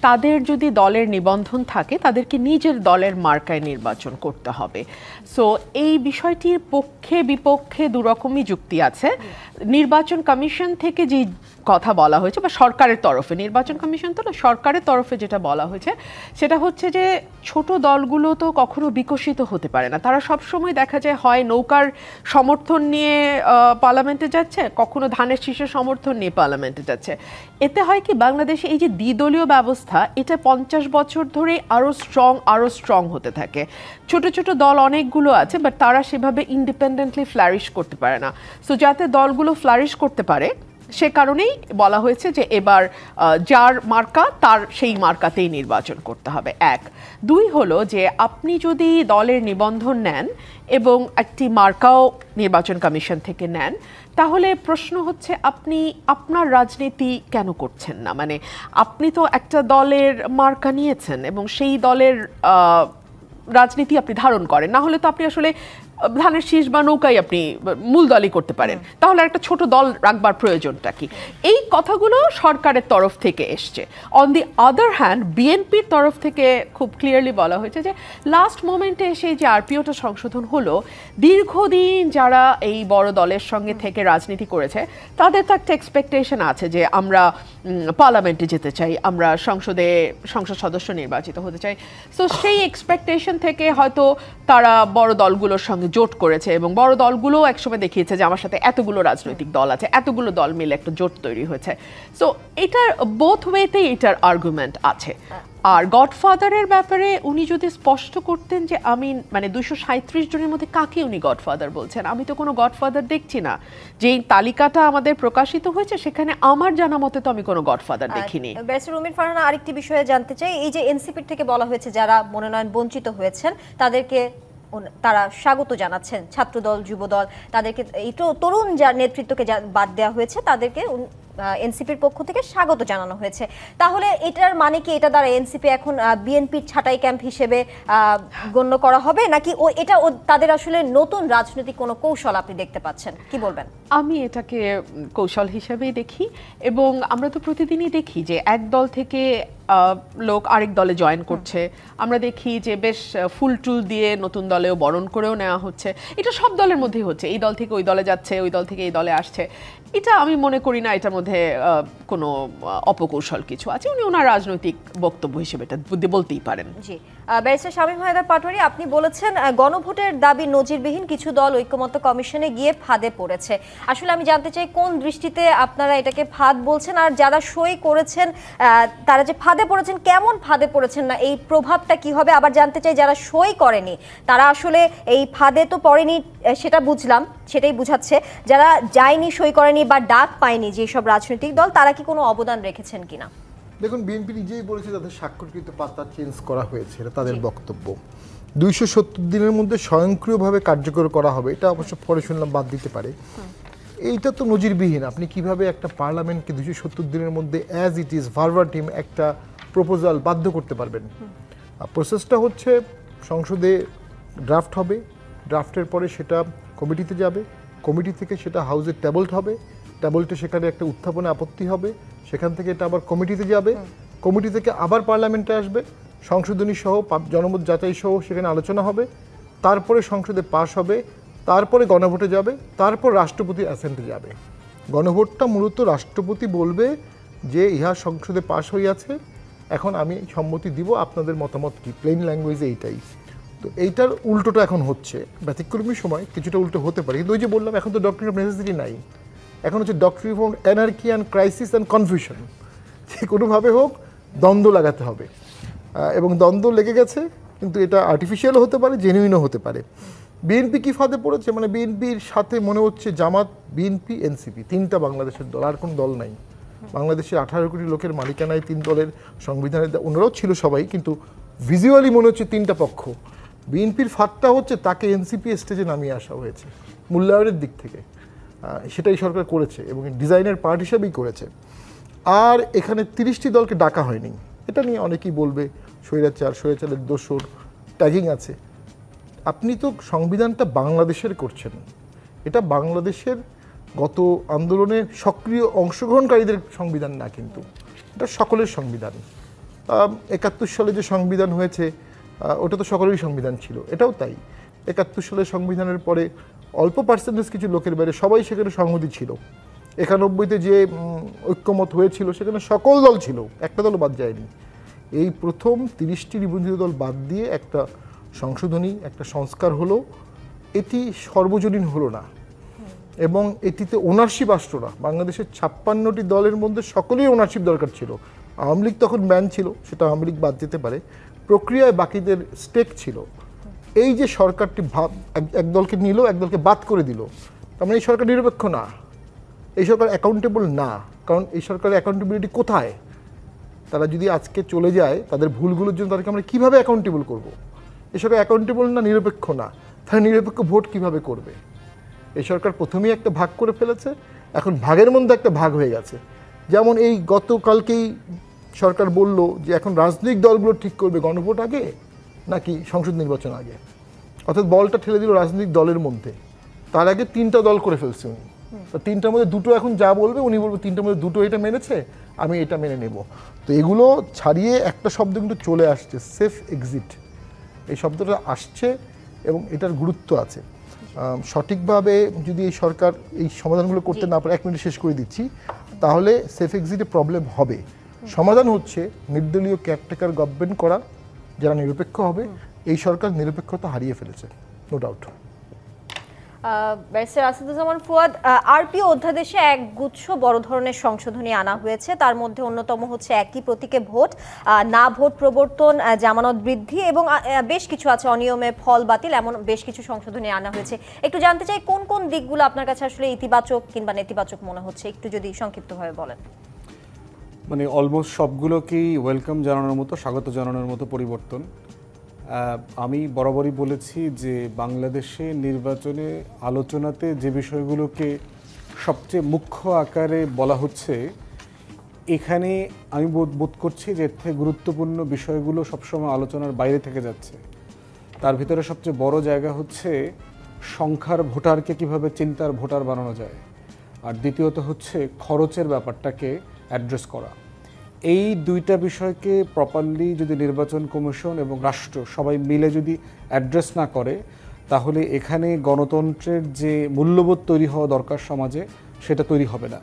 তাদের যদি দলের নিবন্ধন থাকে, তাদেরকে নিজের দলের মার্কায় নির্বাচন করতে হবে। সো এই বিষয়টির পক্ষে বিপক্ষে দুরকমই যুক্তি আছে। নির্বাচন কমিশন থেকে যে কথা বলা হয়েছে, বা সরকারের তরফে, নির্বাচন কমিশন তো না, সরকারের তরফে যেটা বলা হয়েছে, সেটা হচ্ছে যে ছোট দলগুলো তো কখনো বিকশিত হতে পারে না। তারা সবসময় দেখা যায় হয় নৌকার সমর্থন নিয়ে পার্লামেন্টে যাচ্ছে, কখনো ধানের শীষের সমর্থন নিয়ে পার্লামেন্টে যাচ্ছে। এতে হয় কি, বাংলাদেশে এই যে দ্বিদলীয় ব্যবস্থা, এটা 50 বছর ধরে আরও স্ট্রং হতে থাকে। ছোট ছোট দল অনেকগুলো আছে, বাট তারা সেভাবে ইন্ডিপেন্ডেন্টলি ফ্লারিশ করতে পারে না। সো যাতে দলগুলো ফ্লারিশ করতে পারে, সে কারণেই বলা হয়েছে যে এবার যার মার্কা, তার সেই মার্কাতেই নির্বাচন করতে হবে। 1, 2 হলো যে আপনি যদি দলের নিবন্ধন নেন এবং একটি মার্কাও নির্বাচন কমিশন থেকে নেন, তাহলে প্রশ্ন হচ্ছে আপনি আপনার রাজনীতি কেন করছেন না? মানে আপনি তো একটা দলের মার্কা নিয়েছেন এবং সেই দলের রাজনীতি আপনি ধারণ করেন, না হলে তো আপনি আসলে ধানের শীষ বা নৌকাই আপনি মূল দলই করতে পারেন, তাহলে একটা ছোট দল রাখবার প্রয়োজনটা কি? এই কথাগুলো সরকারের তরফ থেকে এসছে। অন দি আদার হ্যান্ড, বিএনপির তরফ থেকে খুব ক্লিয়ারলি বলা হয়েছে যে লাস্ট মোমেন্টে এসে যে আরপিওটা সংশোধন হলো, দীর্ঘদিন যারা এই বড় দলের সঙ্গে থেকে রাজনীতি করেছে, তাদের তো একটা এক্সপেকটেশন আছে যে আমরা পার্লামেন্টে যেতে চাই, আমরা সংসদ সদস্য নির্বাচিত হতে চাই। সো সেই এক্সপেকটেশন থেকে হয়তো তারা বড় দলগুলোর সঙ্গে জোট করেছে এবং বড় দলগুলো একসময় দেখিয়েছে যে আমার সাথে এতগুলো রাজনৈতিক দল আছে, এতগুলো দল মিলে একটা জোট তৈরি হয়েছে। সো এটার বোথ ওয়েতেই এটার আর্গুমেন্ট আছে। আর গডফাদারের ব্যাপারে উনি যদি স্পষ্ট করতেন যে আমি, মানে 237 জনের মধ্যে কাকে উনি গডফাদার বলছেন, আমি তো কোনো গডফাদার দেখছি না। যেই তালিকাটা আমাদের প্রকাশিত হয়েছে, সেখানে আমার জানা মতে তো আমি কোনো গডফাদার দেখিনি। ব্যারিস্টার রুমিন ফারহানা, আরেকটি বিষয়ে জানতে চাই, এই যে এনসিপির থেকে বলা হয়েছে যারা মনোনয়ন বঞ্চিত হয়েছেন, তাদেরকে তারা স্বাগত জানাচ্ছেন, ছাত্রদল, যুবদল, তাদেরকে এই তরুণ যার নেতৃত্বকে বাদ দেওয়া হয়েছে, তাদেরকে এনসিপির পক্ষ থেকে স্বাগত জানানো হয়েছে। তাহলে এটার মানে কি, এটা দ্বারা এনসিপি এখন বিএনপির ছাঁটাই ক্যাম্প হিসেবে গণ্য করা হবে, নাকি এটা তাদের আসলে নতুন রাজনৈতিক কোনো কৌশল আপনি দেখতে পাচ্ছেন? কি বলবেন? আমি এটাকে কৌশল হিসেবেই দেখি, এবং আমরা তো প্রতিদিনই দেখি যে এক দল থেকে লোক আরেক দলে জয়েন করছে। আমরা দেখি যে বেশ ফুল টুল দিয়ে নতুন দলেও বরণ করেও নেওয়া হচ্ছে। এটা সব দলের মধ্যেই হচ্ছে, এই দল থেকে ওই দলে যাচ্ছে, ওই দল থেকে এই দলে আসছে। এটা আমি মনে করি না এটার মধ্যে কোনো অপকৌশল কিছু আছে। উনি ওনার রাজনৈতিক বক্তব্য হিসেবে এটা বলতেই পারেন। জি, ব্যারিস্টার শামীম হায়দার পাটোয়ারি, আপনি বলেছেন গণভোটের দাবি নজিরবিহীন, কিছু দল ঐক্যমত্য কমিশনে গিয়ে ফাঁদে পড়েছে। আসলে আমি জানতে চাই কোন দৃষ্টিতে আপনারা এটাকে ফাঁদ বলছেন, আর যারা সই করেছেন তারা যে ফাঁদে পড়েছেন, কেমন ফাঁদে পড়েছেন, না এই প্রভাবটা কি হবে? আবার জানতে চাই যারা সই করেনি, তারা আসলে এই ফাঁদে তো পড়েনি, সেটা বুঝলাম, সেটাই বুঝাচ্ছে, যারা যায়নি, সই করেনি বা ডাক পায়নি যেসব রাজনৈতিক দল, তারা কি কোনো অবদান রেখেছেন কিনা? দেখুন বিএনপি নিজেই বলেছে তাদের স্বাক্ষরকৃত পাতা চেঞ্জ করা হয়েছে, এটা তাদের বক্তব্য। 270 দিনের মধ্যে স্বয়ংক্রিয়ভাবে কার্যকর করা হবে, এটা অবশ্য পরে শুনলাম বাদ দিতে পারে। এইটা তো নজিরবিহীন। আপনি কিভাবে একটা পার্লামেন্টকে 270 দিনের মধ্যে অ্যাজ ইট ইজ ভার্বাটিম একটা প্রপোজাল বাধ্য করতে পারবেন? প্রসেসটা হচ্ছে সংসদে ড্রাফট হবে, ড্রাফটের পরে সেটা কমিটিতে যাবে, কমিটি থেকে সেটা হাউসে ট্যাবলড হবে, ট্যাবলটে সেখানে একটা উত্থাপনে আপত্তি হবে, সেখান থেকে এটা আবার কমিটিতে যাবে, কমিটি থেকে আবার পার্লামেন্টে আসবে, সংশোধনী সহ জনমত যাচাই সহ সেখানে আলোচনা হবে, তারপরে সংসদে পাশ হবে, তারপরে গণভোটে যাবে, তারপর রাষ্ট্রপতি অ্যাসেন্টে যাবে। গণভোটটা মূলত রাষ্ট্রপতি বলবে যে ইহা সংসদে পাশ হইয়াছে, এখন আমি সম্মতি দিব, আপনাদের মতামত কি, প্লেন ল্যাঙ্গুয়েজে এইটাই। তো এইটার উল্টোটা এখন হচ্ছে, ব্যতিক্রমী সময় কিছুটা উল্টো হতে পারে, কিন্তু ওই যে বললাম এখন তো ডক্টরিন অফ নেসেসিটি নাই, এখন হচ্ছে ডক্টরিন of anarchy and crisis and confusion. যে কোনোভাবে হোক দ্বন্দ্ব লাগাতে হবে, এবং দ্বন্দ্ব লেগে গেছে, কিন্তু এটা আর্টিফিশিয়ালও হতে পারে, জেনুইনও হতে পারে। বিএনপি কি ফাঁদে পড়েছে? মানে বিএনপির সাথে মনে হচ্ছে জামাত, বিএনপি, এনসিপি, তিনটা বাংলাদেশের দল, আর কোনো দল নাই। বাংলাদেশের 18 কোটি লোকের মালিকানায় 3 দলের সংবিধানের, ওনারাও ছিল সবাই, কিন্তু ভিজুয়ালি মনে হচ্ছে তিনটা পক্ষ। বিএনপির ফাঁদটা হচ্ছে তাকে এনসিপি স্টেজে নামিয়ে আসা হয়েছে মূল্যায়নের দিক থেকে, সেটাই সরকার করেছে এবং ডিজাইনের পার্ট হিসেবেই করেছে। আর এখানে 30টি দলকে ডাকা হয়নি, এটা নিয়ে অনেকেই বলবে স্বৈরাচারের দোসর ট্যাগিং আছে। আপনি তো সংবিধানটা বাংলাদেশের করছেন, এটা বাংলাদেশের গত আন্দোলনে সক্রিয় অংশগ্রহণকারীদের সংবিধান না, কিন্তু এটা সকলের সংবিধান। 71 সালে যে সংবিধান হয়েছে ওটা তো সকলেরই সংবিধান ছিল, এটাও তাই। 71 সালের সংবিধানের পরে অল্প পার্সেন্টেজ কিছু লোকের বাইরে সবাই সেখানে সংহতি ছিল। 91-তে যে ঐক্যমত হয়েছিল সেখানে সকল দল ছিল, একটা দলও বাদ যায়নি। এই প্রথম 30টি নিবন্ধিত দল বাদ দিয়ে একটা সংশোধনী, একটা সংস্কার হলো, এটি সর্বজনীন হলো না এবং এটিতে ওনারশিপ আসলো না। বাংলাদেশের 56টি দলের মধ্যে সকলেই ওনারশিপ দরকার ছিল। আওয়ামী লীগ তখন ব্যান ছিল, সেটা আওয়ামী লীগ বাদ যেতে পারে, প্রক্রিয়ায় বাকিদের স্টেক ছিল। এই যে সরকারটি এক দলকে নিল, এক দলকে বাদ করে দিল, তার মানে এই সরকার নিরপেক্ষ না, এই সরকার অ্যাকাউন্টেবল না। কারণ এই সরকারের অ্যাকাউন্টেবিলিটি কোথায়? তারা যদি আজকে চলে যায়, তাদের ভুলগুলোর জন্য তাদেরকে আমরা কীভাবে অ্যাকাউন্টেবল করব? এই সরকার অ্যাকাউন্টেবল না, নিরপেক্ষ না, তাহলে নিরপেক্ষ ভোট কিভাবে করবে? এই সরকার প্রথমেই একটা ভাগ করে ফেলেছে, এখন ভাগের মধ্যে একটা ভাগ হয়ে গেছে। যেমন এই গতকালকেই সরকার বলল যে এখন রাজনৈতিক দলগুলো ঠিক করবে গণভোট আগে নাকি সংসদ নির্বাচন আগে, অর্থাৎ বলটা ঠেলে দিল রাজনৈতিক দলের মধ্যে। তার আগে 3টা দল করে ফেলছে উনি, তো 3টার মধ্যে 2টো এখন যা বলবে উনি বলবে 3টার মধ্যে 2টো এটা মেনেছে, আমি এটা মেনে নেব। তো এগুলো ছাড়িয়ে একটা শব্দ কিন্তু চলে আসছে, সেফ এক্সিট। এই শব্দটা আসছে এবং এটার গুরুত্ব আছে। সঠিকভাবে যদি এই সরকার এই সমাধানগুলো করতে না পারে, 1 মিনিট শেষ করে দিচ্ছি, তাহলে সেফ এক্সিটে প্রবলেম হবে। সমাধান হচ্ছে নির্দলীয় কেয়ারটেকার গভর্নমেন্ট করা, যারা নিরপেক্ষ হবে। এই সরকার নিরপেক্ষতা হারিয়ে ফেলেছে, no doubt. Barrister Asaduzzaman Fuad, RPO অধ্যাদেশে একগুচ্ছ বড় ধরনের সংশোধনী আনা হয়েছে, তার মধ্যে অন্যতম হচ্ছে একই প্রতীকে ভোট, না ভোট প্রবর্তন, জামানত বৃদ্ধি এবং বেশ কিছু আছে, অনিয়মের ফল বাতিল, এমন বেশ কিছু সংশোধনী আনা হয়েছে। একটু জানতে চাই কোন কোন দিকগুলো আপনার কাছে আসলে ইতিবাচক কিংবা নেতিবাচক মনে হচ্ছে, একটু যদি সংক্ষিপ্তভাবে বলেন। মানে অলমোস্ট সবগুলোকেই ওয়েলকাম জানানোর মতো, স্বাগত জানানোর মতো পরিবর্তন। আমি বরাবরই বলেছি যে বাংলাদেশে নির্বাচনে আলোচনাতে যে বিষয়গুলোকে সবচেয়ে মুখ্য আকারে বলা হচ্ছে, এখানে আমি বোধ করছি যে এর থেকে গুরুত্বপূর্ণ বিষয়গুলো সবসময় আলোচনার বাইরে থেকে যাচ্ছে। তার ভিতরে সবচেয়ে বড় জায়গা হচ্ছে সংখ্যার ভোটারকে কিভাবে চিন্তার ভোটার বানানো যায়, আর দ্বিতীয়ত হচ্ছে খরচের ব্যাপারটাকে অ্যাড্রেস করা। এই দুইটা বিষয়কে প্রপারলি যদি নির্বাচন কমিশন এবং রাষ্ট্র সবাই মিলে যদি অ্যাড্রেস না করে, তাহলে এখানে গণতন্ত্রের যে মূল্যবোধ তৈরি হওয়া দরকার সমাজে, সেটা তৈরি হবে না।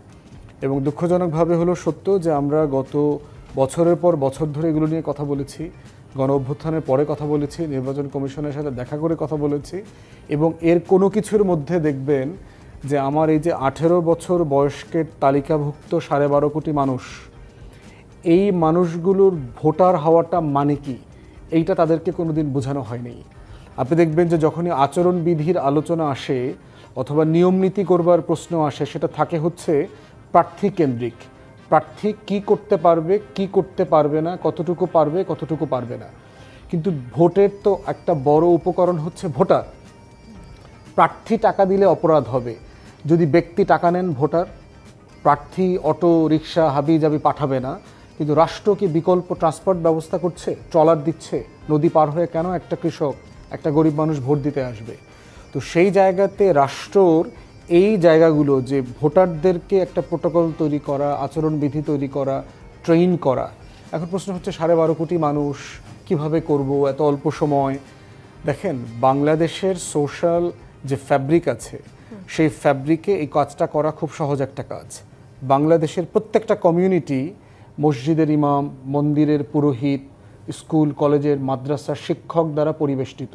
এবং দুঃখজনকভাবে হলো সত্য যে আমরা গত বছরের পর বছর ধরে এগুলো নিয়ে কথা বলেছি, গণ অভ্যুত্থানের পরে কথা বলেছি, নির্বাচন কমিশনের সাথে দেখা করে কথা বলেছি, এবং এর কোনো কিছুর মধ্যে দেখবেন যে আমার এই যে 18 বছর বয়স্কের তালিকাভুক্ত 12.5 কোটি মানুষ, এই মানুষগুলোর ভোটার হওয়াটা মানে কি, এইটা তাদেরকে কোনোদিন বোঝানো হয়নি। আপনি দেখবেন যে যখনই আচরণবিধির আলোচনা আসে অথবা নিয়ম নীতি করবার প্রশ্ন আসে, সেটা থাকে হচ্ছে প্রার্থী কেন্দ্রিক। প্রার্থী কি করতে পারবে কি করতে পারবে না, কতটুকু পারবে কতটুকু পারবে না। কিন্তু ভোটের তো একটা বড় উপকরণ হচ্ছে ভোটার। প্রার্থী টাকা দিলে অপরাধ হবে, যদি ব্যক্তি টাকা নেন ভোটার, প্রার্থী অটো রিক্সা হাবি জাবি পাঠাবে না, কিন্তু রাষ্ট্র কি বিকল্প ট্রান্সপোর্ট ব্যবস্থা করছে, ট্রলার দিচ্ছে? নদী পার হয়ে কেন একটা কৃষক একটা গরিব মানুষ ভোট দিতে আসবে? তো সেই জায়গাতে রাষ্ট্রর এই জায়গাগুলো যে ভোটারদেরকে একটা প্রোটোকল তৈরি করা, আচরণবিধি তৈরি করা, ট্রেন করা। এখন প্রশ্ন হচ্ছে 12.5 কোটি মানুষ কিভাবে করব এত অল্প সময়? দেখেন, বাংলাদেশের সোশ্যাল যে ফ্যাব্রিক আছে সেই ফ্যাব্রিকে এই কাজটা করা খুব সহজ একটা কাজ। বাংলাদেশের প্রত্যেকটা কমিউনিটি মসজিদের ইমাম, মন্দিরের পুরোহিত, স্কুল কলেজের মাদ্রাসার শিক্ষক দ্বারা পরিবেষ্টিত।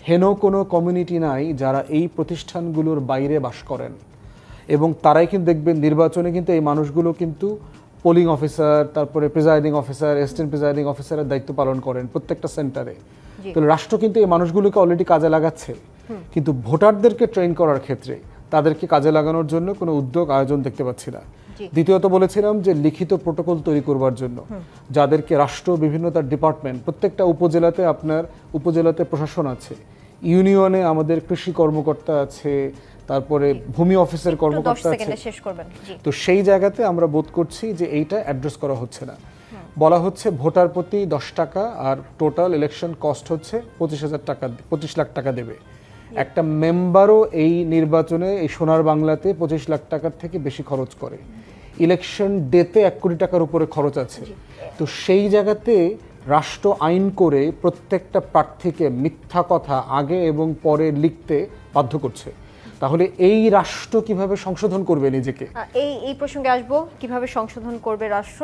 হেন কোনো কমিউনিটি নাই যারা এই প্রতিষ্ঠানগুলোর বাইরে বাস করেন। এবং তারাই কিন্তু দেখবেন নির্বাচনে কিন্তু এই মানুষগুলো কিন্তু পোলিং অফিসার, তারপরে প্রিজাইডিং অফিসার, অ্যাসিস্ট্যান্ট প্রিজাইডিং অফিসারের দায়িত্ব পালন করেন প্রত্যেকটা সেন্টারে। তাহলে রাষ্ট্র কিন্তু এই মানুষগুলোকে অলরেডি কাজে লাগাচ্ছে, কিন্তু ভোটারদেরকে ট্রেন করার ক্ষেত্রে তাদেরকে কাজে লাগানোর জন্য কোনো উদ্যোগ আয়োজন দেখতে পাচ্ছি না। দ্বিতীয়ত বলেছিলাম যে লিখিত প্রোটোকল তৈরি করবার জন্য যাদেরকে রাষ্ট্র বিভিন্ন তার ডিপার্টমেন্ট, প্রত্যেকটা উপজেলাতে আপনার উপজেলাতে প্রশাসন আছে, ইউনিয়নে আমাদের কৃষি কর্মকর্তা আছে, তারপরে ভূমি অফিসের কর্মকর্তা আছে। তো সেই জায়গাতে আমরা বোধ করছি যে এইটা অ্যাড্রেস করা হচ্ছে না। বলা হচ্ছে ভোটার প্রতি 10 টাকা, আর টোটাল ইলেকশন কস্ট হচ্ছে 25,000 টাকা, 25 লাখ টাকা দেবে। একটা মেম্বারও এই নির্বাচনে এই সোনার বাংলাতে 25 লাখ টাকার থেকে বেশি খরচ করে। ইলেকশন ডেতে 1 কোটি টাকার উপরে খরচ আছে। তো সেই জায়গাতে রাষ্ট্র আইন করে প্রত্যেকটা প্রার্থীকে মিথ্যা কথা আগে এবং পরে লিখতে বাধ্য করছে। তাহলে এই রাষ্ট্র কিভাবে সংশোধন করবে নিজেকে? এই প্রসঙ্গে আসবো, কিভাবে সংশোধন করবে রাষ্ট্র।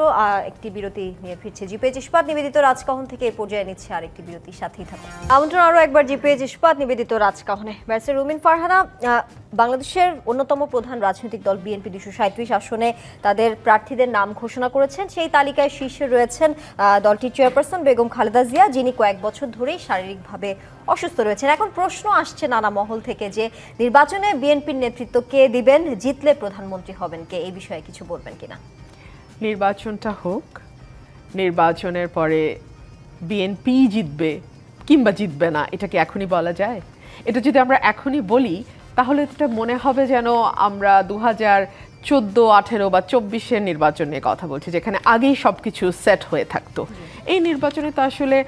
একটি বিরতি নিয়ে ফিরছে জিপেজ ইস্পাত নিবেদিত রাজকাহন থেকে এই পর্যায়ে নিচ্ছে আরেকটি বিরতির সাথেই থাকুন। আমন্ত্রণ আরো একবার জিপেজ ইস্পাত নিবেদিত রাজকাহনে। ব্যারিস্টার রুমিন ফারহানা, বাংলাদেশের অন্যতম প্রধান রাজনৈতিক দল বিএনপি 237 আসনে তাদের প্রার্থীদের নাম ঘোষণা করেছেন। সেই তালিকায় শীর্ষে রয়েছেন দলটির চেয়ারপারসন বেগম খালেদা জিয়া, যিনি কয়েক বছর ধরেই শারীরিকভাবে অসুস্থ রয়েছেন। এখন প্রশ্ন আসছে নানা মহল থেকে যে নির্বাচনে বিএনপির নেতৃত্ব কে দিবেন, জিতলে প্রধানমন্ত্রী হবেন কে, এই বিষয়ে কিছু বলবেন কিনা? নির্বাচনটা হোক, নির্বাচনের পরে বিএনপি জিতবে কিংবা জিতবে না, এটা কি এখনই বলা যায়? এটা যদি আমরা এখনই বলি তাহলে এটা মনে হবে যেন আমরা 2014, 18 বা 24-এর নির্বাচন নিয়ে কথা বলছি, যেখানে আগেই সবকিছু সেট হয়ে থাকতো। এই নির্বাচনে তো আসলে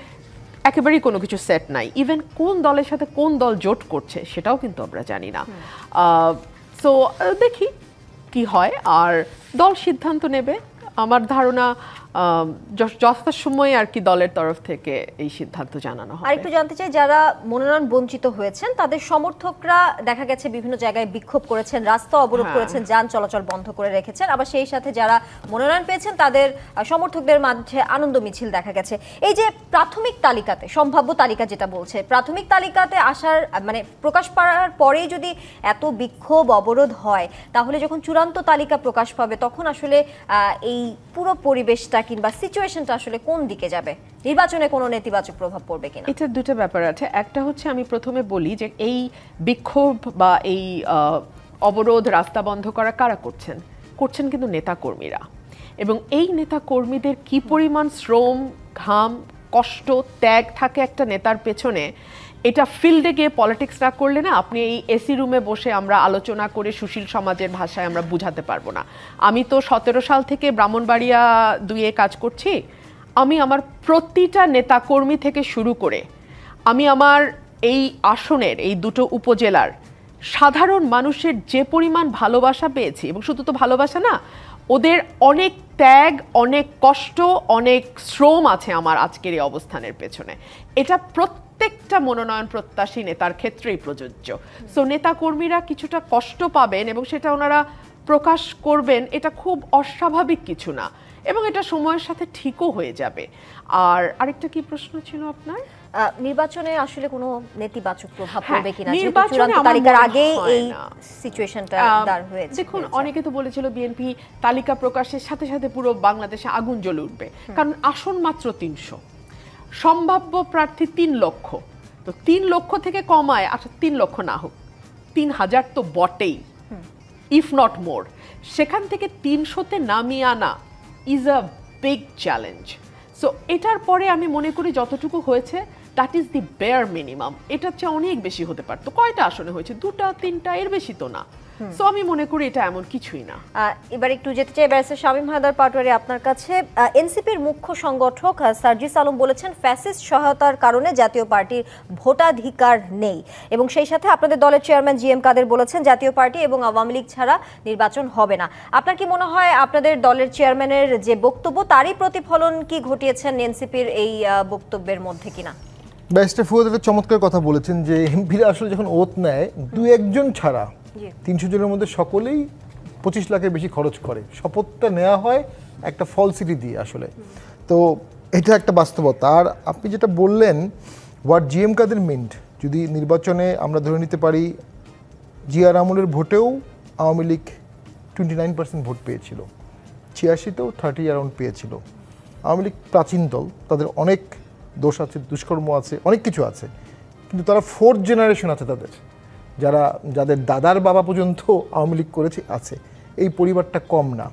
একেবারেই কোনো কিছু সেট নাই। ইভেন কোন দলের সাথে কোন দল জোট করছে সেটাও কিন্তু আমরা জানি না। সো দেখি কি হয়, আর দল সিদ্ধান্ত নেবে। আমার ধারণা যথাসময়ে আর কি দলের তরফ থেকে এই সিদ্ধান্ত জানানো হবে। আরেকটু জানতে চাই, যারা মনোনয়ন বঞ্চিত হয়েছেন তাদের সমর্থকরা দেখা গেছে বিভিন্ন জায়গায় বিক্ষোভ করেছেন, রাস্তা অবরোধ করেছেন, যান চলাচল বন্ধ করে রেখেছেন। আবার সেই সাথে যারা মনোনয়ন পেয়েছেন তাদের সমর্থকদের মাঝে আনন্দ মিছিল দেখা গেছে। এই যে প্রাথমিক তালিকাতে, সম্ভাব্য তালিকা যেটা বলছে, প্রাথমিক তালিকাতে আসার মানে প্রকাশ পাওয়ার পরেই যদি এত বিক্ষোভ অবরোধ হয়, তাহলে যখন চূড়ান্ত তালিকা প্রকাশ পাবে তখন আসলে এই পুরো পরিবেশটা কিংবা সিচুয়েশনটা আসলে কোন দিকে যাবে? নির্বাচনে কোনো নেতিবাচক প্রভাব পড়বে কিনা? এটার দুটো ব্যাপার আছে। একটা হচ্ছে, আমি প্রথমে বলি যে এই বিক্ষোভ বা এই অবরোধ, রাস্তা বন্ধ করা কারা করছেন? করছেন কিন্তু নেতাকর্মীরা। এবং এই নেতাকর্মীদের কি পরিমাণ শ্রম, ঘাম, কষ্ট, ত্যাগ থাকে একটা নেতার পেছনে, এটা ফিল্ডে গিয়ে পলিটিক্স না করলে না, আপনি এই এসি রুমে বসে আমরা আলোচনা করে সুশীল সমাজের ভাষায় আমরা বুঝাতে পারবো না। আমি তো 17 সাল থেকে ব্রাহ্মণবাড়িয়া 2-এ কাজ করছি। আমি আমার প্রতিটা নেতাকর্মী থেকে শুরু করে আমি আমার এই আসনের এই দুটো উপজেলার সাধারণ মানুষের যে পরিমাণ ভালোবাসা পেয়েছি, এবং শুধু তো ভালোবাসা না, ওদের অনেক ত্যাগ, অনেক কষ্ট, অনেক শ্রম আছে আমার আজকের এই অবস্থানের পেছনে। এটা প্রত্যেকটা মনোনয়ন প্রত্যাশী নেতার ক্ষেত্রেই প্রযোজ্য। সো নেতাকর্মীরা কিছুটা কষ্ট পাবেন এবং সেটা ওনারা প্রকাশ করবেন, এটা খুব অস্বাভাবিক কিছু না, এবং এটা সময়ের সাথে ঠিকও হয়ে যাবে। আর আরেকটা কি প্রশ্ন ছিল আপনার? নির্বাচনে আসলে কোনো নেতিবাচক প্রভাব হ্যাঁ, পড়বে কিনা? নির্বাচনে চূড়ান্ত আমার তালিকার মনে আগেই হয় এই না। সিচুয়েশনটা দাঁড় হয়েছে। দেখুন, অনেকে তো বলেছিল বিএনপি তালিকা প্রকাশের সাথে সাথে পুরো বাংলাদেশে আগুন জ্বলে উঠবে, কারণ আসন মাত্র 300, সম্ভাব্য প্রার্থী 3 লক্ষ। তো 3 লক্ষ থেকে কমায়, আচ্ছা 3 লক্ষ না হোক, 3000 তো বটেই। If not more. সেখান থেকে 300-তে নামিয়ে আনা is a big challenge. So এটার পরে আমি মনে করি যতটুকু হয়েছে that is the bear minimum. এটার চেয়ে অনেক বেশি হতে পারতো। কয়টা আসনে হয়েছে? 2টা 3টা, এর বেশি তো না। সো আমি মনে করি এটা এমন কিছুই না। এবার একটু যেতে চাই ব্যারিস্টার শামীম হায়দার পাটোয়ারি আপনার কাছে। এনসিপির মুখ্য সংগঠক সার্জিস আলম বলেছেন ফ্যাসিস্ট সহায়তার কারণে জাতীয় পার্টির ভোটাধিকার নেই, এবং সেই সাথে আপনাদের দলের চেয়ারম্যান জিএম কাদের বলেছেন জাতীয় পার্টি এবং আওয়ামী লীগ ছাড়া নির্বাচন হবে না। আপনার কি মনে হয় আপনাদের দলের চেয়ারম্যানের যে বক্তব্য তারই প্রতিফলন কি ঘটিয়েছেন এনসিপির এই বক্তব্যের মধ্যে কিনা? ব্যারিস্টার ফুয়াদ একটা চমৎকার কথা বলেছেন যে এমপিরা আসলে যখন ওত নেয় 2-1 ছাড়া 300 জনের মধ্যে সকলেই 25 লাখের বেশি খরচ করে। শপথটা নেওয়া হয় একটা ফলসিটি দিয়ে আসলে। তো এটা একটা বাস্তবতা। আর আপনি যেটা বললেন হোয়াট জিএম কাদের মিন্ট, যদি নির্বাচনে আমরা ধরে নিতে পারি জিয়া আমলের ভোটেও আওয়ামী লীগ 29% ভোট পেয়েছিল, 86-তেও 30 অ্যারাউন্ড পেয়েছিল। আওয়ামী লীগ প্রাচীন দল, তাদের অনেক দোষ আছে, দুষ্কর্ম আছে, অনেক কিছু আছে, কিন্তু তারা 4th জেনারেশন আছে তাদের, যাদের দাদার বাবা পর্যন্ত আওয়ামী লীগ করেছে আছে। এই পরিবারটা কম না।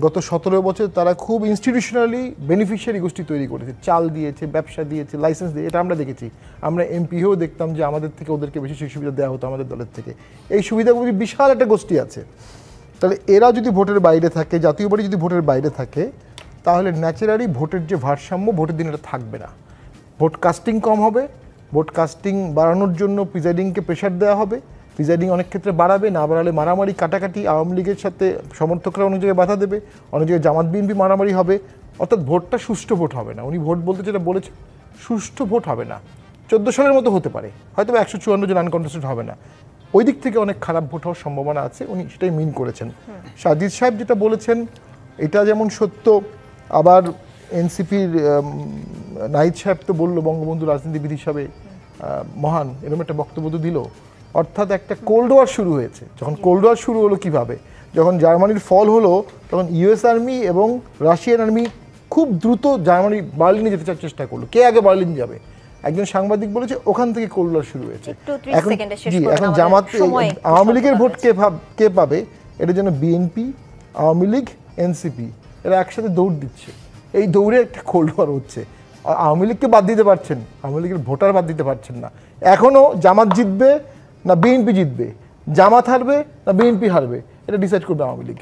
গত 17 বছর তারা খুব ইনস্টিটিউশনালি বেনিফিশিয়ারি গোষ্ঠী তৈরি করেছে, চাল দিয়েছে, ব্যবসা দিয়েছে, লাইসেন্স দিয়ে, এটা আমরা দেখেছি। আমরা এমপি হয়েও দেখতাম যে আমাদের থেকে ওদেরকে বেশি সেই সুবিধা দেওয়া হতো আমাদের দলের থেকে। এই সুবিধাগুলি বিশাল একটা গোষ্ঠী আছে। তাহলে এরা যদি ভোটের বাইরে থাকে, জাতীয় পার্টি যদি ভোটের বাইরে থাকে, তাহলে ন্যাচারালি ভোটের যে ভারসাম্য ভোটের দিন এটা থাকবে না। ভোট কাস্টিং কম হবে, ভোট কাস্টিং বাড়ানোর জন্য প্রিজাইডিংকে প্রেশার দেওয়া হবে, প্রিজাইডিং অনেক ক্ষেত্রে বাড়াবে, না বাড়ালে মারামারি কাটাকাটি, আওয়ামী লীগের সাথে সমর্থকরা অনেক জায়গায় বাধা দেবে, অনেক জায়গায় জামাত বিএনপি মারামারি হবে। অর্থাৎ ভোটটা সুষ্ঠু ভোট হবে না। উনি ভোট বলতে যেটা বলেছে, সুষ্ঠু ভোট হবে না। 14 সালের মতো হতে পারে, হয়তো 154 জন আনকন্টেস্টেড হবে না। ওই দিক থেকে অনেক খারাপ ভোট হওয়ার সম্ভাবনা আছে, উনি সেটাই মিন করেছেন। সাজিদ সাহেব যেটা বলেছেন এটা যেমন সত্য, আবার এনসিপির নাহিদ সাহেব তো বললো বঙ্গবন্ধু রাজনীতিবিদ হিসাবে মহান, এরকম একটা বক্তব্য তো দিল। অর্থাৎ একটা কোল্ড ওয়ার শুরু হয়েছে। যখন কোল্ড ওয়ার শুরু হলো কিভাবে, যখন জার্মানির ফল হলো, তখন ইউএস আর্মি এবং রাশিয়ান আর্মি খুব দ্রুত জার্মানি বার্লিনে যেতে চাওয়ার চেষ্টা করলো। কে আগে বার্লিন যাবে? একজন সাংবাদিক বলেছে ওখান থেকে কোল্ড ওয়ার শুরু হয়েছে। এখন জামাত আওয়ামী লীগের ভোট কে পাবে, এটার জন্য বিএনপি, আওয়ামী লীগ, এনসিপি এরা একসাথে দৌড় দিচ্ছে। এই দৌড়ে একটা কোল্ড ওয়ার হচ্ছে। আওয়ামী লীগকে বাদ দিতে পারছেন, আওয়ামী লীগের ভোটার বাদ দিতে পারছেন না। এখনও জামাত জিতবে না বিএনপি জিতবে, জামাত হারবে না বিএনপি হারবে, এটা ডিসাইড করবে আওয়ামী লীগ।